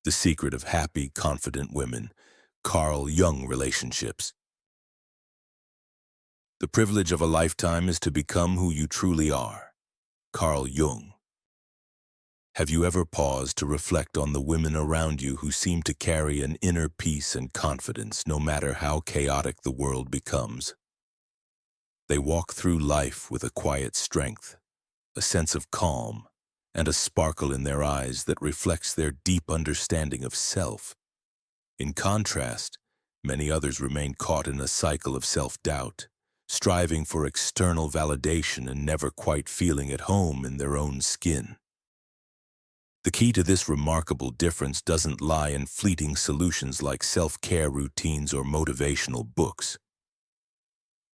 The Secret of Happy, Confident Women, Carl Jung Relationships. The privilege of a lifetime is to become who you truly are. Carl Jung. Have you ever paused to reflect on the women around you who seem to carry an inner peace and confidence no matter how chaotic the world becomes? They walk through life with a quiet strength, a sense of calm, and a sparkle in their eyes that reflects their deep understanding of self. In contrast, many others remain caught in a cycle of self-doubt, striving for external validation and never quite feeling at home in their own skin. The key to this remarkable difference doesn't lie in fleeting solutions like self-care routines or motivational books.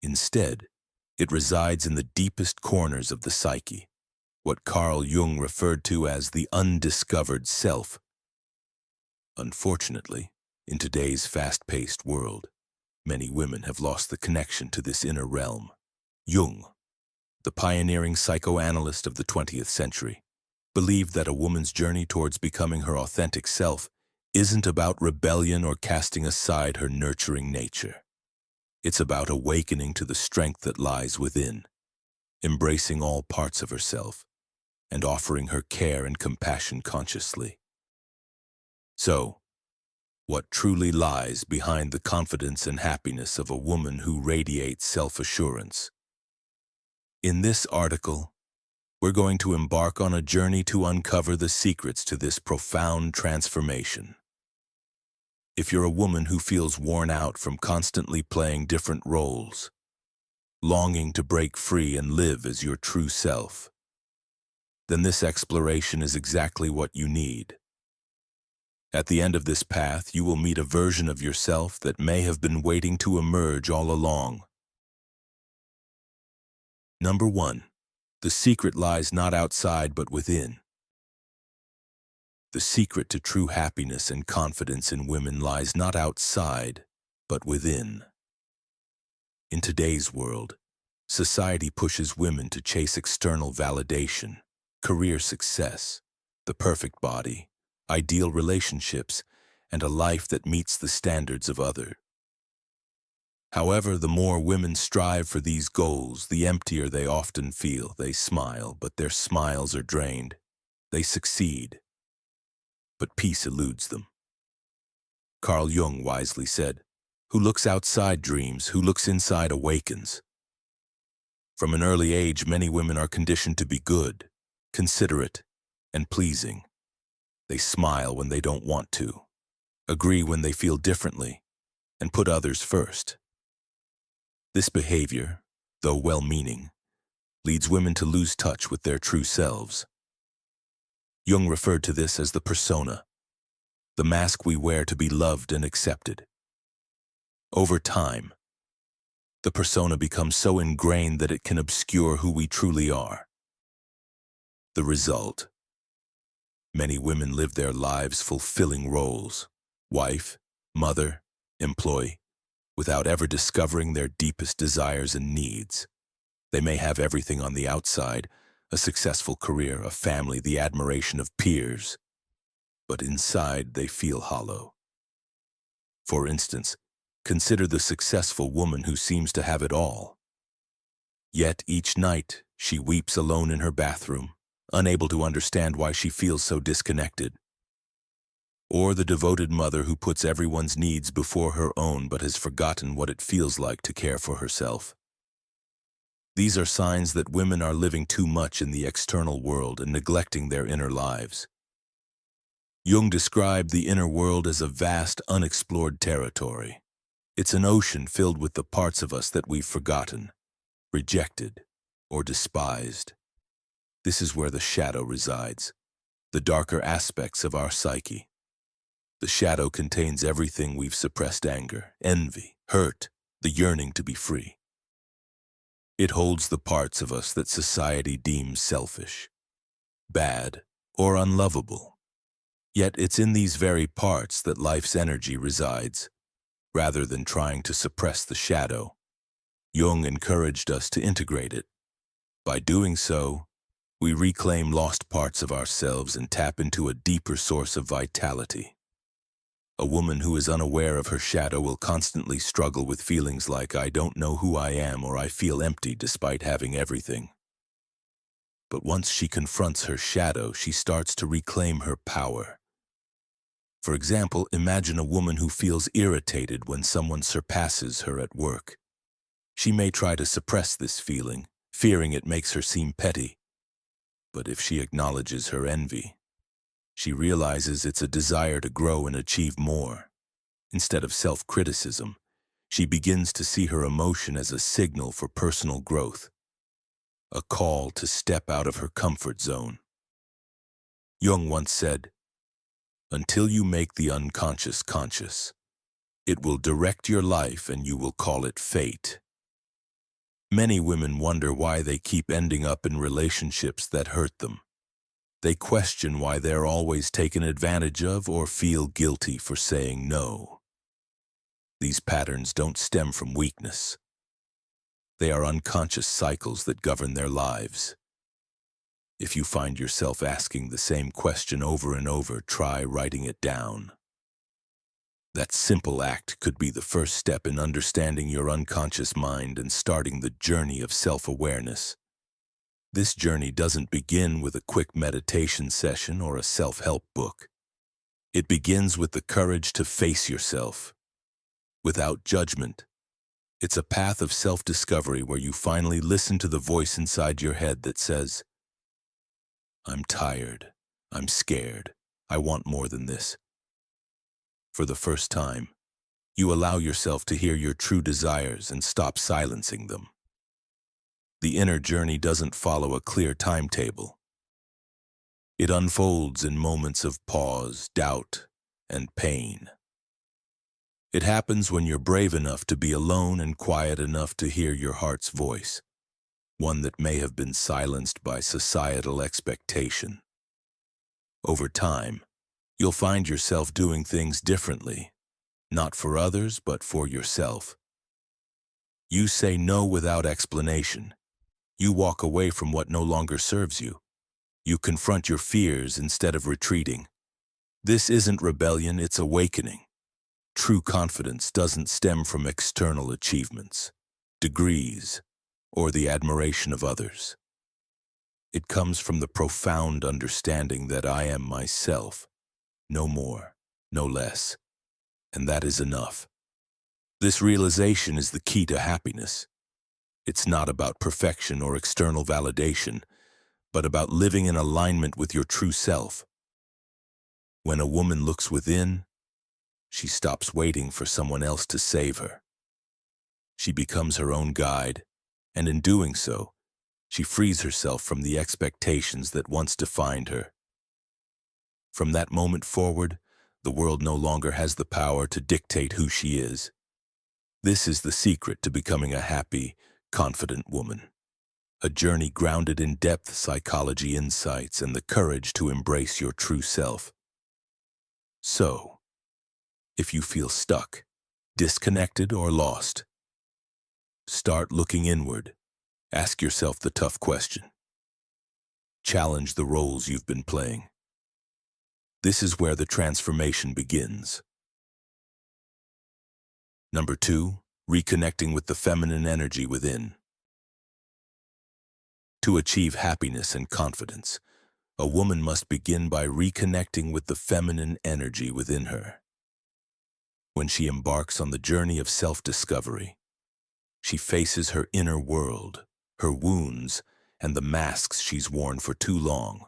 Instead, it resides in the deepest corners of the psyche, what Carl Jung referred to as the undiscovered self. Unfortunately, in today's fast-paced world, many women have lost the connection to this inner realm. Jung, the pioneering psychoanalyst of the 20th century, believed that a woman's journey towards becoming her authentic self isn't about rebellion or casting aside her nurturing nature. It's about awakening to the strength that lies within, embracing all parts of herself, and offering her care and compassion consciously. So, what truly lies behind the confidence and happiness of a woman who radiates self-assurance? In this article, we're going to embark on a journey to uncover the secrets to this profound transformation. If you're a woman who feels worn out from constantly playing different roles, longing to break free and live as your true self, then this exploration is exactly what you need. At the end of this path, you will meet a version of yourself that may have been waiting to emerge all along. Number 1. The secret lies not outside but within. The secret to true happiness and confidence in women lies not outside but within. In today's world, society pushes women to chase external validation, career success, the perfect body, ideal relationships, and a life that meets the standards of others. However, the more women strive for these goals, the emptier they often feel. They smile, but their smiles are drained. They succeed, but peace eludes them. Carl Jung wisely said, "Who looks outside dreams, who looks inside awakens." From an early age, many women are conditioned to be good, considerate, and pleasing. They smile when they don't want to, agree when they feel differently, and put others first. This behavior, though well-meaning, leads women to lose touch with their true selves. Jung referred to this as the persona, the mask we wear to be loved and accepted. Over time, the persona becomes so ingrained that it can obscure who we truly are. The result: many women live their lives fulfilling roles, wife, mother, employee, without ever discovering their deepest desires and needs. They may have everything on the outside, a successful career, a family, the admiration of peers, but inside they feel hollow. For instance, consider the successful woman who seems to have it all. Yet each night she weeps alone in her bathroom, unable to understand why she feels so disconnected. Or the devoted mother who puts everyone's needs before her own but has forgotten what it feels like to care for herself. These are signs that women are living too much in the external world and neglecting their inner lives. Jung described the inner world as a vast, unexplored territory. It's an ocean filled with the parts of us that we've forgotten, rejected, or despised. This is where the shadow resides, the darker aspects of our psyche. The shadow contains everything we've suppressed: anger, envy, hurt, the yearning to be free. It holds the parts of us that society deems selfish, bad, or unlovable. Yet it's in these very parts that life's energy resides. Rather than trying to suppress the shadow, Jung encouraged us to integrate it. By doing so, we reclaim lost parts of ourselves and tap into a deeper source of vitality. A woman who is unaware of her shadow will constantly struggle with feelings like "I don't know who I am" or "I feel empty despite having everything." But once she confronts her shadow, she starts to reclaim her power. For example, imagine a woman who feels irritated when someone surpasses her at work. She may try to suppress this feeling, fearing it makes her seem petty. But if she acknowledges her envy, she realizes it's a desire to grow and achieve more. Instead of self-criticism, she begins to see her emotion as a signal for personal growth, a call to step out of her comfort zone. Jung once said, "Until you make the unconscious conscious, it will direct your life and you will call it fate." Many women wonder why they keep ending up in relationships that hurt them. They question why they're always taken advantage of or feel guilty for saying no. These patterns don't stem from weakness. They are unconscious cycles that govern their lives. If you find yourself asking the same question over and over, try writing it down. That simple act could be the first step in understanding your unconscious mind and starting the journey of self-awareness. This journey doesn't begin with a quick meditation session or a self-help book. It begins with the courage to face yourself, without judgment. It's a path of self-discovery where you finally listen to the voice inside your head that says, "I'm tired, I'm scared, I want more than this." For the first time, you allow yourself to hear your true desires and stop silencing them. The inner journey doesn't follow a clear timetable. It unfolds in moments of pause, doubt, and pain. It happens when you're brave enough to be alone and quiet enough to hear your heart's voice, one that may have been silenced by societal expectation. Over time, you'll find yourself doing things differently, not for others, but for yourself. You say no without explanation. You walk away from what no longer serves you. You confront your fears instead of retreating. This isn't rebellion, it's awakening. True confidence doesn't stem from external achievements, degrees, or the admiration of others. It comes from the profound understanding that I am myself, no more, no less, and that is enough. This realization is the key to happiness. It's not about perfection or external validation, but about living in alignment with your true self. When a woman looks within, she stops waiting for someone else to save her. She becomes her own guide, and in doing so, she frees herself from the expectations that once defined her. From that moment forward, the world no longer has the power to dictate who she is. This is the secret to becoming a happy, confident woman. A journey grounded in depth psychology insights and the courage to embrace your true self. So, if you feel stuck, disconnected, or lost, start looking inward. Ask yourself the tough question. Challenge the roles you've been playing. This is where the transformation begins. Number 2, reconnecting with the feminine energy within. To achieve happiness and confidence, a woman must begin by reconnecting with the feminine energy within her. When she embarks on the journey of self-discovery, she faces her inner world, her wounds, and the masks she's worn for too long.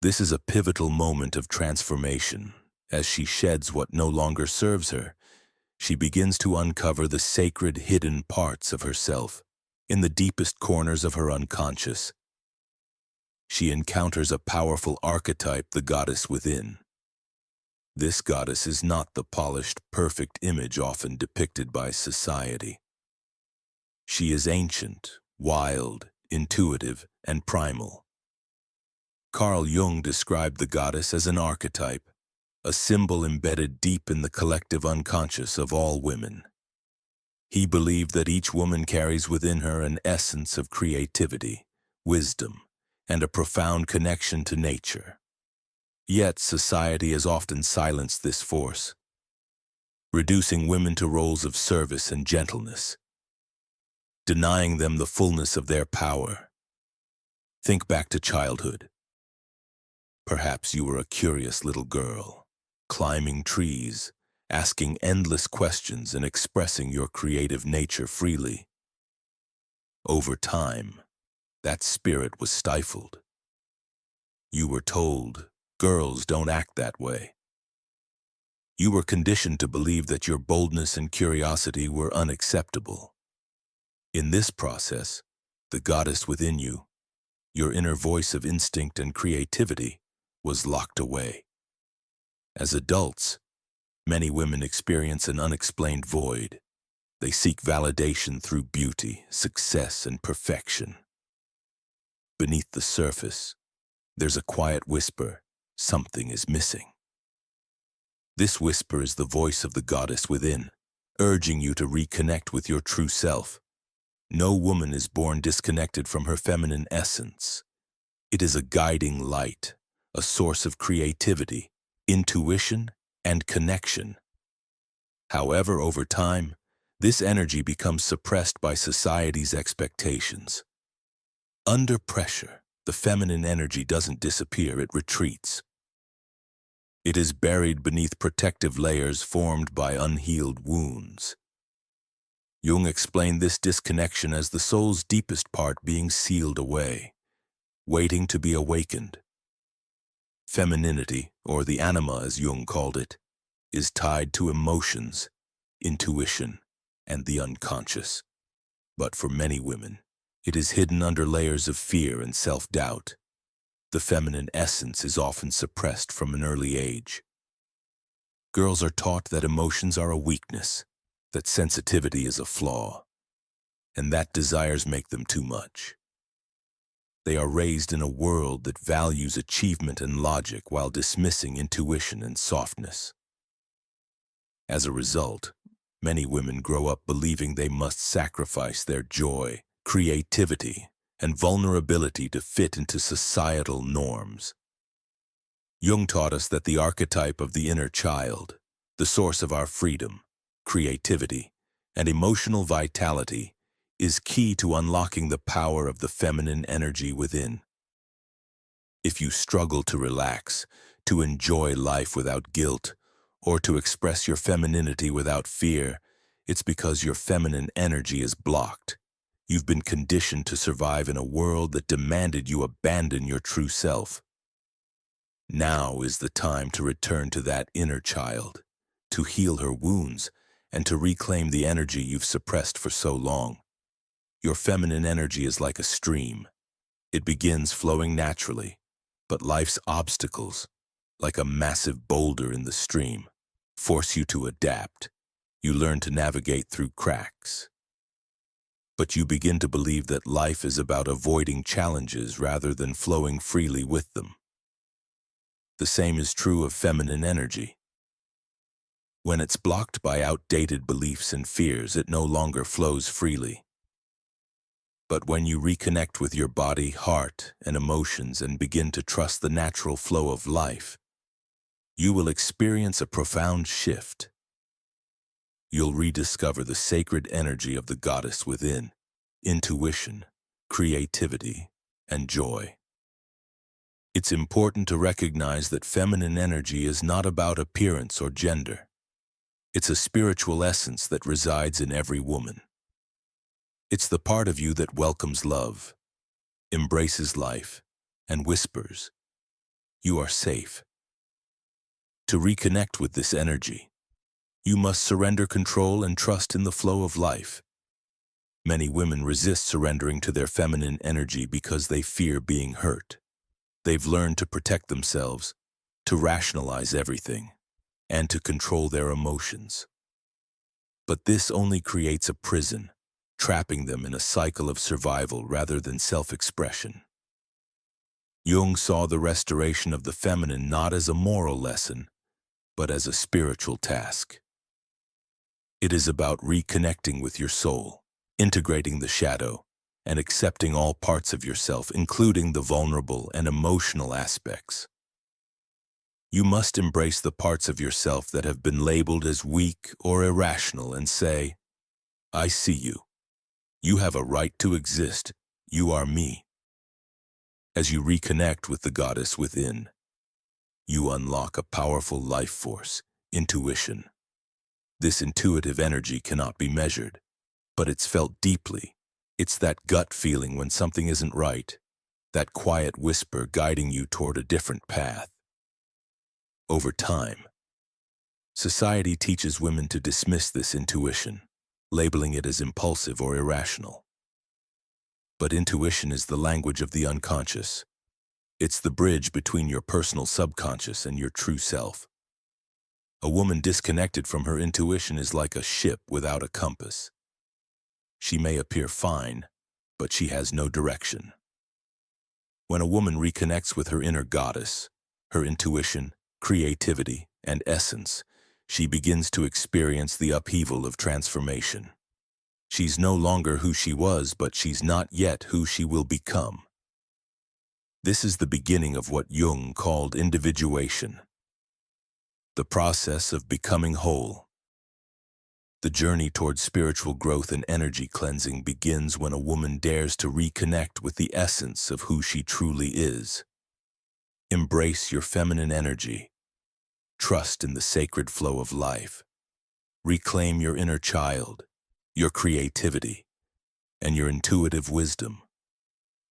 This is a pivotal moment of transformation. As she sheds what no longer serves her, she begins to uncover the sacred hidden parts of herself, in the deepest corners of her unconscious. She encounters a powerful archetype, the goddess within. This goddess is not the polished, perfect image often depicted by society. She is ancient, wild, intuitive, and primal. Carl Jung described the goddess as an archetype, a symbol embedded deep in the collective unconscious of all women. He believed that each woman carries within her an essence of creativity, wisdom, and a profound connection to nature. Yet society has often silenced this force, reducing women to roles of service and gentleness, denying them the fullness of their power. Think back to childhood. Perhaps you were a curious little girl, climbing trees, asking endless questions and expressing your creative nature freely. Over time, that spirit was stifled. You were told, girls don't act that way. You were conditioned to believe that your boldness and curiosity were unacceptable. In this process, the goddess within you, your inner voice of instinct and creativity, was locked away. As adults, many women experience an unexplained void. They seek validation through beauty, success, and perfection. Beneath the surface, there's a quiet whisper, something is missing. This whisper is the voice of the goddess within, urging you to reconnect with your true self. No woman is born disconnected from her feminine essence. It is a guiding light, a source of creativity, intuition, and connection. However, over time, this energy becomes suppressed by society's expectations. Under pressure, the feminine energy doesn't disappear, it retreats. It is buried beneath protective layers formed by unhealed wounds. Jung explained this disconnection as the soul's deepest part being sealed away, waiting to be awakened. Femininity, or the anima as Jung called it, is tied to emotions, intuition, and the unconscious. But for many women, it is hidden under layers of fear and self-doubt. The feminine essence is often suppressed from an early age. Girls are taught that emotions are a weakness, that sensitivity is a flaw, and that desires make them too much. They are raised in a world that values achievement and logic while dismissing intuition and softness. As a result, many women grow up believing they must sacrifice their joy, creativity, and vulnerability to fit into societal norms. Jung taught us that the archetype of the inner child, the source of our freedom, creativity, and emotional vitality, is key to unlocking the power of the feminine energy within. If you struggle to relax, to enjoy life without guilt, or to express your femininity without fear, it's because your feminine energy is blocked. You've been conditioned to survive in a world that demanded you abandon your true self. Now is the time to return to that inner child, to heal her wounds, and to reclaim the energy you've suppressed for so long. Your feminine energy is like a stream. It begins flowing naturally, but life's obstacles, like a massive boulder in the stream, force you to adapt. You learn to navigate through cracks. But you begin to believe that life is about avoiding challenges rather than flowing freely with them. The same is true of feminine energy. When it's blocked by outdated beliefs and fears, it no longer flows freely. But when you reconnect with your body, heart, and emotions and begin to trust the natural flow of life, you will experience a profound shift. You'll rediscover the sacred energy of the goddess within, intuition, creativity, and joy. It's important to recognize that feminine energy is not about appearance or gender. It's a spiritual essence that resides in every woman. It's the part of you that welcomes love, embraces life, and whispers, "You are safe." To reconnect with this energy, you must surrender control and trust in the flow of life. Many women resist surrendering to their feminine energy because they fear being hurt. They've learned to protect themselves, to rationalize everything, and to control their emotions. But this only creates a prison, trapping them in a cycle of survival rather than self-expression. Jung saw the restoration of the feminine not as a moral lesson, but as a spiritual task. It is about reconnecting with your soul, integrating the shadow, and accepting all parts of yourself, including the vulnerable and emotional aspects. You must embrace the parts of yourself that have been labeled as weak or irrational and say, I see you. You have a right to exist. You are me. As you reconnect with the goddess within, you unlock a powerful life force, intuition. This intuitive energy cannot be measured, but it's felt deeply. It's that gut feeling when something isn't right, that quiet whisper guiding you toward a different path. Over time, society teaches women to dismiss this intuition, labeling it as impulsive or irrational. But intuition is the language of the unconscious. It's the bridge between your personal subconscious and your true self. A woman disconnected from her intuition is like a ship without a compass. She may appear fine, but she has no direction. When a woman reconnects with her inner goddess, her intuition, creativity, and essence, she begins to experience the upheaval of transformation. She's no longer who she was, but she's not yet who she will become. This is the beginning of what Jung called individuation, the process of becoming whole. The journey towards spiritual growth and energy cleansing begins when a woman dares to reconnect with the essence of who she truly is. Embrace your feminine energy. Trust in the sacred flow of life. Reclaim your inner child, your creativity, and your intuitive wisdom.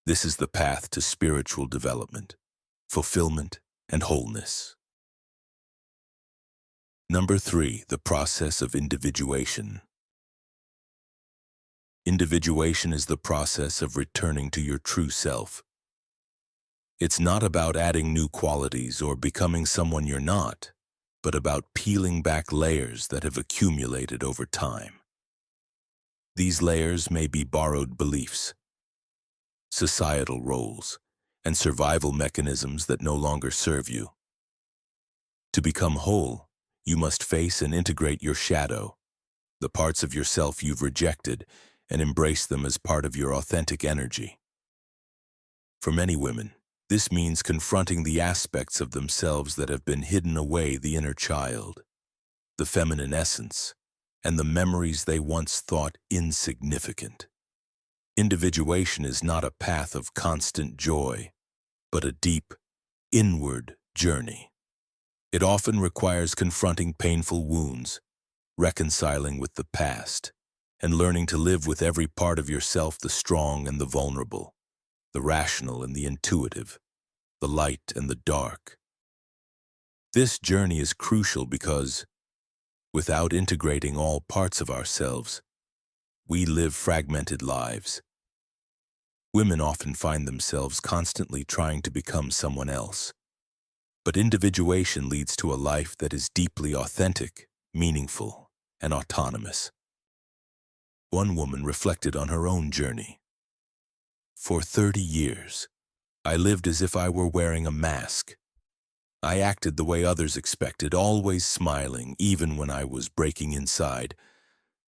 This is the path to spiritual development, fulfillment, and wholeness. Number 3, the process of individuation. Individuation is the process of returning to your true self. It's not about adding new qualities or becoming someone you're not, but about peeling back layers that have accumulated over time. These layers may be borrowed beliefs, societal roles, and survival mechanisms that no longer serve you. To become whole, you must face and integrate your shadow, the parts of yourself you've rejected, and embrace them as part of your authentic energy. For many women, this means confronting the aspects of themselves that have been hidden away, the inner child, the feminine essence, and the memories they once thought insignificant. Individuation is not a path of constant joy, but a deep, inward journey. It often requires confronting painful wounds, reconciling with the past, and learning to live with every part of yourself, the strong and the vulnerable, the rational and the intuitive, the light and the dark. This journey is crucial because, without integrating all parts of ourselves, we live fragmented lives. Women often find themselves constantly trying to become someone else. But individuation leads to a life that is deeply authentic, meaningful, and autonomous. One woman reflected on her own journey. For 30 years, I lived as if I were wearing a mask. I acted the way others expected, always smiling, even when I was breaking inside.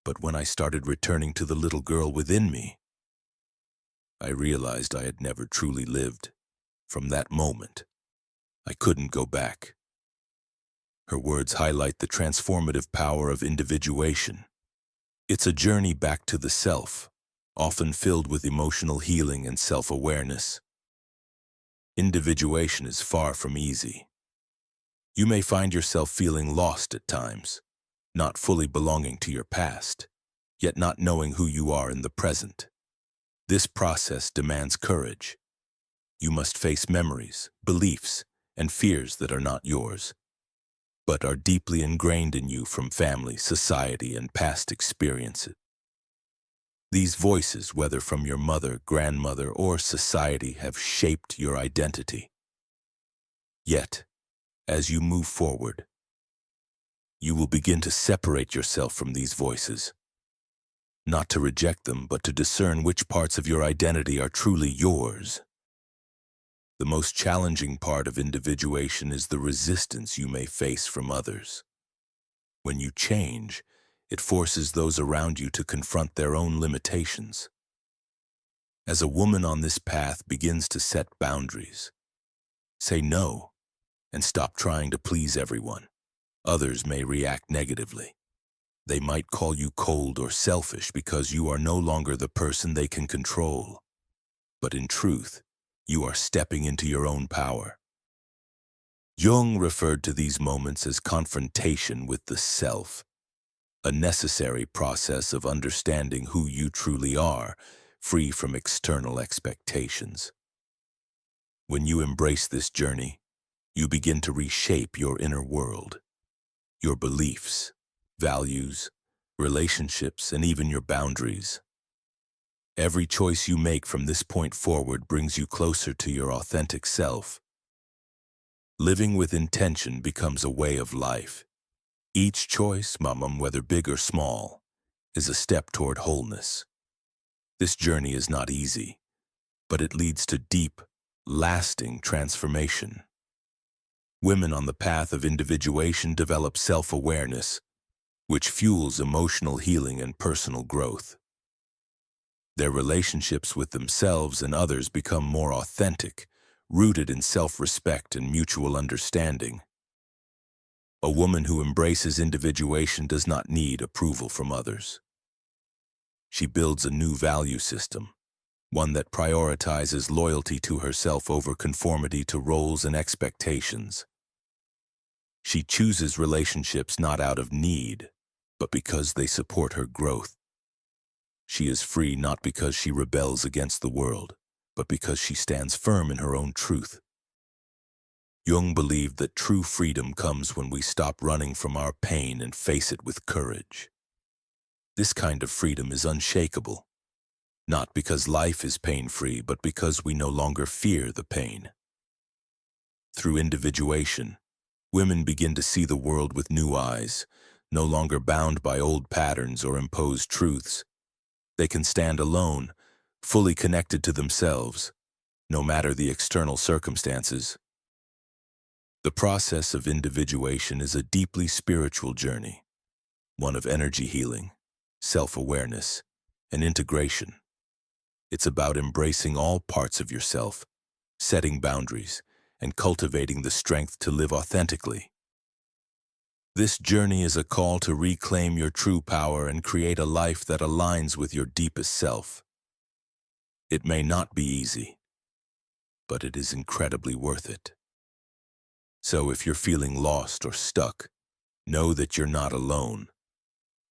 But when I started returning to the little girl within me, I realized I had never truly lived. From that moment, I couldn't go back. Her words highlight the transformative power of individuation. It's a journey back to the self, often filled with emotional healing and self-awareness. Individuation is far from easy. You may find yourself feeling lost at times, not fully belonging to your past, yet not knowing who you are in the present. This process demands courage. You must face memories, beliefs, and fears that are not yours, but are deeply ingrained in you from family, society, and past experiences. These voices, whether from your mother, grandmother, or society, have shaped your identity. Yet, as you move forward, you will begin to separate yourself from these voices, not to reject them, but to discern which parts of your identity are truly yours. The most challenging part of individuation is the resistance you may face from others. When you change, it forces those around you to confront their own limitations. As a woman on this path begins to set boundaries, say no, and stop trying to please everyone. Others may react negatively. They might call you cold or selfish because you are no longer the person they can control. But in truth, you are stepping into your own power. Jung referred to these moments as confrontation with the self, a necessary process of understanding who you truly are, free from external expectations. When you embrace this journey, you begin to reshape your inner world, your beliefs, values, relationships, and even your boundaries. Every choice you make from this point forward brings you closer to your authentic self. Living with intention becomes a way of life. Each choice, whether big or small, is a step toward wholeness. This journey is not easy, but it leads to deep, lasting transformation. Women on the path of individuation develop self-awareness, which fuels emotional healing and personal growth. Their relationships with themselves and others become more authentic, rooted in self-respect and mutual understanding. A woman who embraces individuation does not need approval from others. She builds a new value system, one that prioritizes loyalty to herself over conformity to roles and expectations. She chooses relationships not out of need, but because they support her growth. She is free not because she rebels against the world, but because she stands firm in her own truth. Jung believed that true freedom comes when we stop running from our pain and face it with courage. This kind of freedom is unshakable, not because life is pain-free, but because we no longer fear the pain. Through individuation, women begin to see the world with new eyes, no longer bound by old patterns or imposed truths. They can stand alone, fully connected to themselves, no matter the external circumstances. The process of individuation is a deeply spiritual journey, one of energy healing, self-awareness, and integration. It's about embracing all parts of yourself, setting boundaries, and cultivating the strength to live authentically. This journey is a call to reclaim your true power and create a life that aligns with your deepest self. It may not be easy, but it is incredibly worth it. So if you're feeling lost or stuck, know that you're not alone.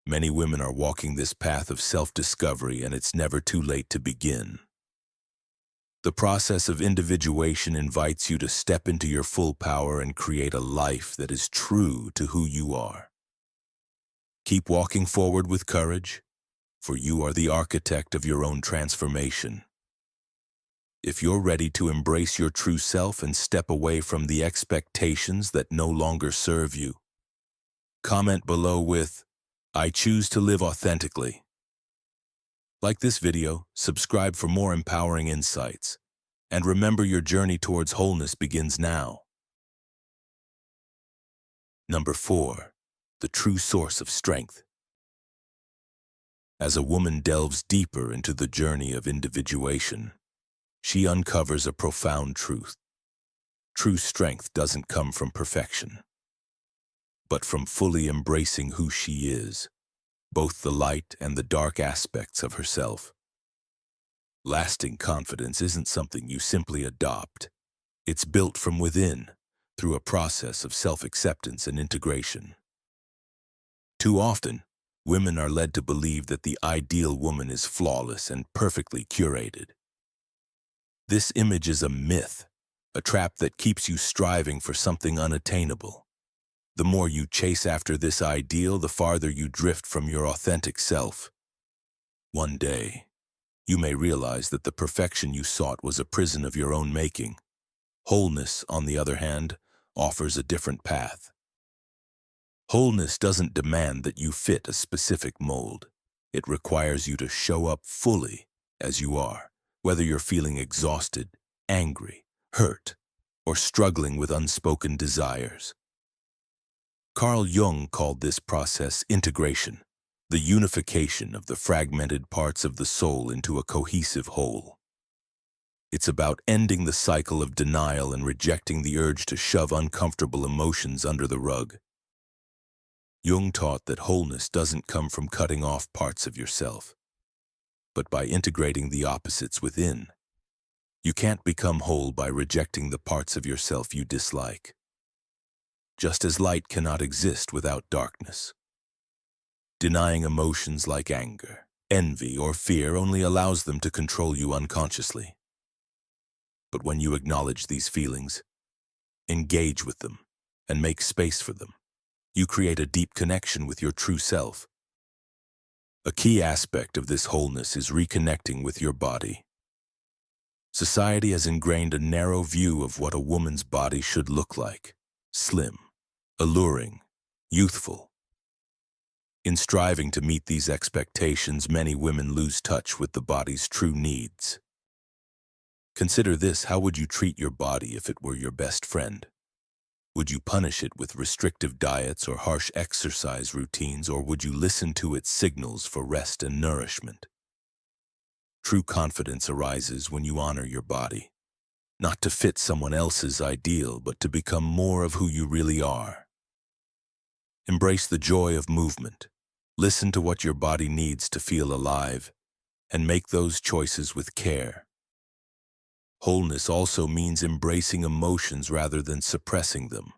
Many women are walking this path of self-discovery, and it's never too late to begin. The process of individuation invites you to step into your full power and create a life that is true to who you are. Keep walking forward with courage, for you are the architect of your own transformation. If you're ready to embrace your true self and step away from the expectations that no longer serve you, comment below with, "I choose to live authentically." Like this video, subscribe for more empowering insights, and remember your journey towards wholeness begins now. Number 4. The true source of strength. As a woman delves deeper into the journey of individuation, she uncovers a profound truth. True strength doesn't come from perfection, but from fully embracing who she is, both the light and the dark aspects of herself. Lasting confidence isn't something you simply adopt. It's built from within, through a process of self-acceptance and integration. Too often, women are led to believe that the ideal woman is flawless and perfectly curated. This image is a myth, a trap that keeps you striving for something unattainable. The more you chase after this ideal, the farther you drift from your authentic self. One day, you may realize that the perfection you sought was a prison of your own making. Wholeness, on the other hand, offers a different path. Wholeness doesn't demand that you fit a specific mold. It requires you to show up fully as you are, whether you're feeling exhausted, angry, hurt, or struggling with unspoken desires. Carl Jung called this process integration, the unification of the fragmented parts of the soul into a cohesive whole. It's about ending the cycle of denial and rejecting the urge to shove uncomfortable emotions under the rug. Jung taught that wholeness doesn't come from cutting off parts of yourself, but by integrating the opposites within. You can't become whole by rejecting the parts of yourself you dislike. Just as light cannot exist without darkness. Denying emotions like anger, envy, or fear only allows them to control you unconsciously. But when you acknowledge these feelings, engage with them, and make space for them, you create a deep connection with your true self. A key aspect of this wholeness is reconnecting with your body. Society has ingrained a narrow view of what a woman's body should look like: slim, alluring, youthful. In striving to meet these expectations, many women lose touch with the body's true needs. Consider this: how would you treat your body if it were your best friend? Would you punish it with restrictive diets or harsh exercise routines, or would you listen to its signals for rest and nourishment? True confidence arises when you honor your body, not to fit someone else's ideal, but to become more of who you really are. Embrace the joy of movement. Listen to what your body needs to feel alive, and make those choices with care. Wholeness also means embracing emotions rather than suppressing them.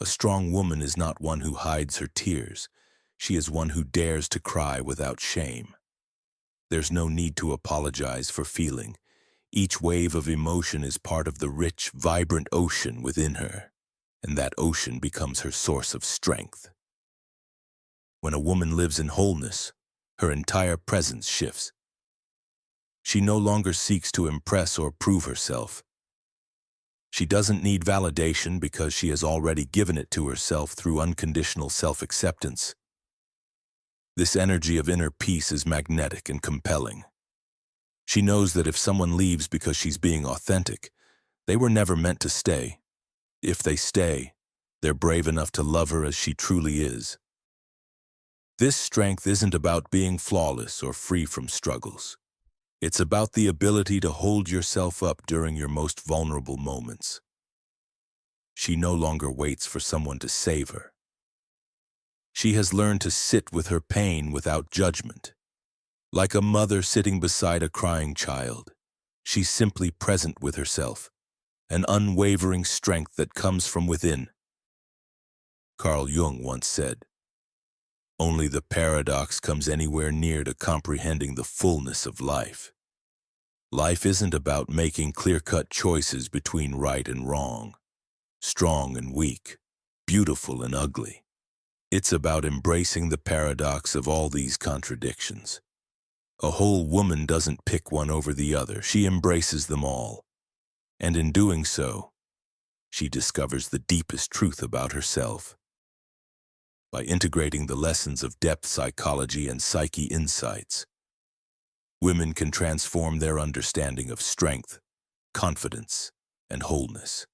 A strong woman is not one who hides her tears. She is one who dares to cry without shame. There's no need to apologize for feeling. Each wave of emotion is part of the rich, vibrant ocean within her, and that ocean becomes her source of strength. When a woman lives in wholeness, her entire presence shifts. She no longer seeks to impress or prove herself. She doesn't need validation because she has already given it to herself through unconditional self-acceptance. This energy of inner peace is magnetic and compelling. She knows that if someone leaves because she's being authentic, they were never meant to stay. If they stay, they're brave enough to love her as she truly is. This strength isn't about being flawless or free from struggles. It's about the ability to hold yourself up during your most vulnerable moments. She no longer waits for someone to save her. She has learned to sit with her pain without judgment. Like a mother sitting beside a crying child, she's simply present with herself, an unwavering strength that comes from within. Carl Jung once said, "Only the paradox comes anywhere near to comprehending the fullness of life." Life isn't about making clear-cut choices between right and wrong, strong and weak, beautiful and ugly. It's about embracing the paradox of all these contradictions. A whole woman doesn't pick one over the other. She embraces them all. And in doing so, she discovers the deepest truth about herself. By integrating the lessons of depth psychology and psyche insights, women can transform their understanding of strength, confidence, and wholeness.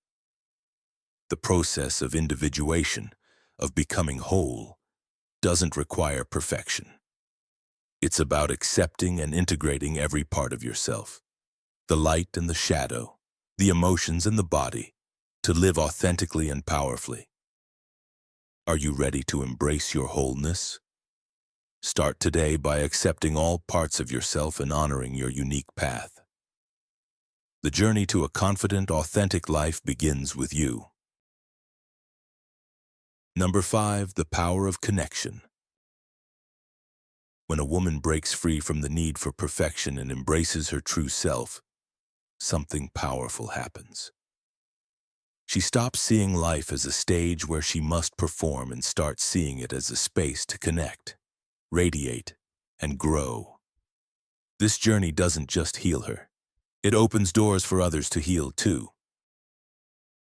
The process of individuation, of becoming whole, doesn't require perfection. It's about accepting and integrating every part of yourself, the light and the shadow, the emotions and the body, to live authentically and powerfully. Are you ready to embrace your wholeness? Start today by accepting all parts of yourself and honoring your unique path. The journey to a confident, authentic life begins with you. Number 5, the power of connection. When a woman breaks free from the need for perfection and embraces her true self, something powerful happens. She stops seeing life as a stage where she must perform and starts seeing it as a space to connect, radiate, and grow. This journey doesn't just heal her. It opens doors for others to heal too.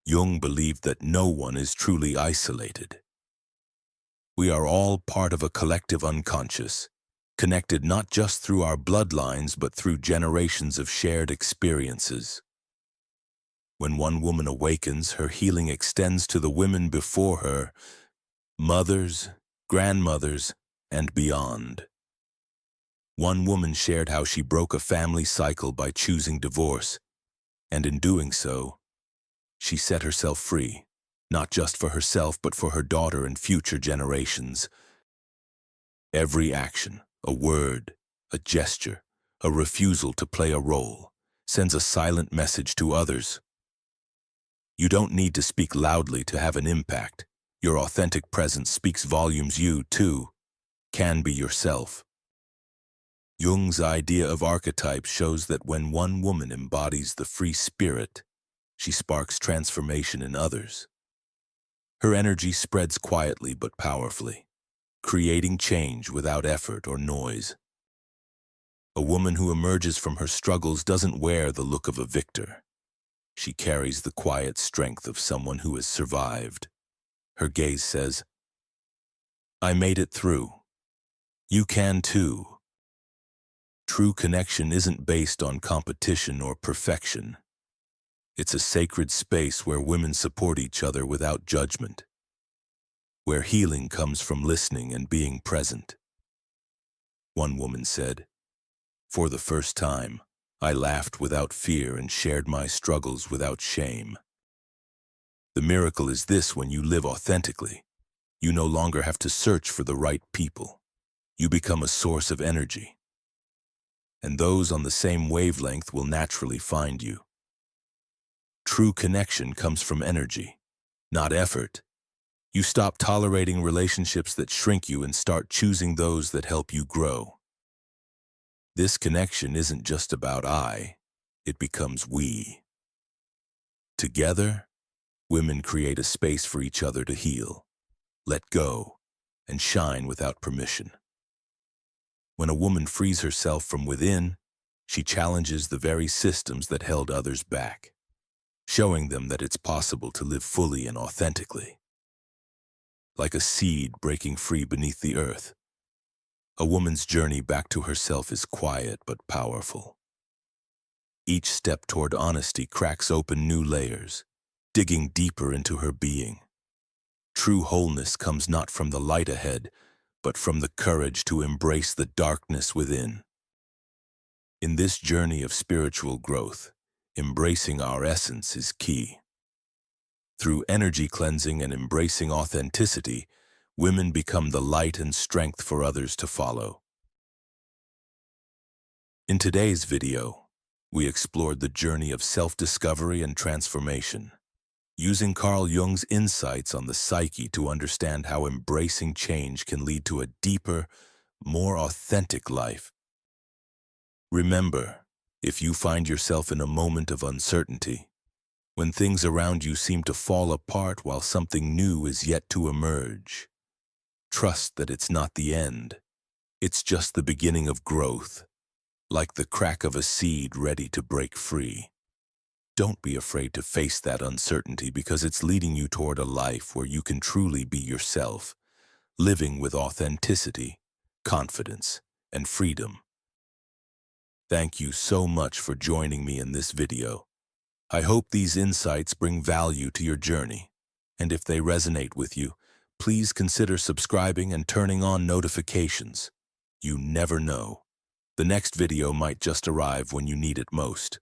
Jung believed that no one is truly isolated. We are all part of a collective unconscious, connected not just through our bloodlines but through generations of shared experiences. When one woman awakens, her healing extends to the women before her, mothers, grandmothers, and beyond. One woman shared how she broke a family cycle by choosing divorce, And in doing so, she set herself free, not just for herself but for her daughter and future generations. Every action, a word, a gesture, a refusal to play a role, sends a silent message to others. You don't need to speak loudly to have an impact. Your authentic presence speaks volumes. You, too, can be yourself. Jung's idea of archetypes shows that when one woman embodies the free spirit, she sparks transformation in others. Her energy spreads quietly but powerfully, creating change without effort or noise. A woman who emerges from her struggles doesn't wear the look of a victor. She carries the quiet strength of someone who has survived. Her gaze says, "I made it through. You can too." True connection isn't based on competition or perfection. It's a sacred space where women support each other without judgment, where healing comes from listening and being present. One woman said, "For the first time, I laughed without fear and shared my struggles without shame." The miracle is this: when you live authentically, you no longer have to search for the right people. You become a source of energy, and those on the same wavelength will naturally find you. True connection comes from energy, not effort. You stop tolerating relationships that shrink you and start choosing those that help you grow. This connection isn't just about I, it becomes we. Together, women create a space for each other to heal, let go, and shine without permission. When a woman frees herself from within, she challenges the very systems that held others back, showing them that it's possible to live fully and authentically. Like a seed breaking free beneath the earth, a woman's journey back to herself is quiet but powerful. Each step toward honesty cracks open new layers, digging deeper into her being. True wholeness comes not from the light ahead, but from the courage to embrace the darkness within. In this journey of spiritual growth, embracing our essence is key. Through energy cleansing and embracing authenticity, women become the light and strength for others to follow. In today's video, we explored the journey of self-discovery and transformation, using Carl Jung's insights on the psyche to understand how embracing change can lead to a deeper, more authentic life. Remember, if you find yourself in a moment of uncertainty, when things around you seem to fall apart while something new is yet to emerge, trust that it's not the end. It's just the beginning of growth, like the crack of a seed ready to break free. Don't be afraid to face that uncertainty, because it's leading you toward a life where you can truly be yourself, living with authenticity, confidence, and freedom. Thank you so much for joining me in this video. I hope these insights bring value to your journey, and if they resonate with you, please consider subscribing and turning on notifications. You never know. The next video might just arrive when you need it most.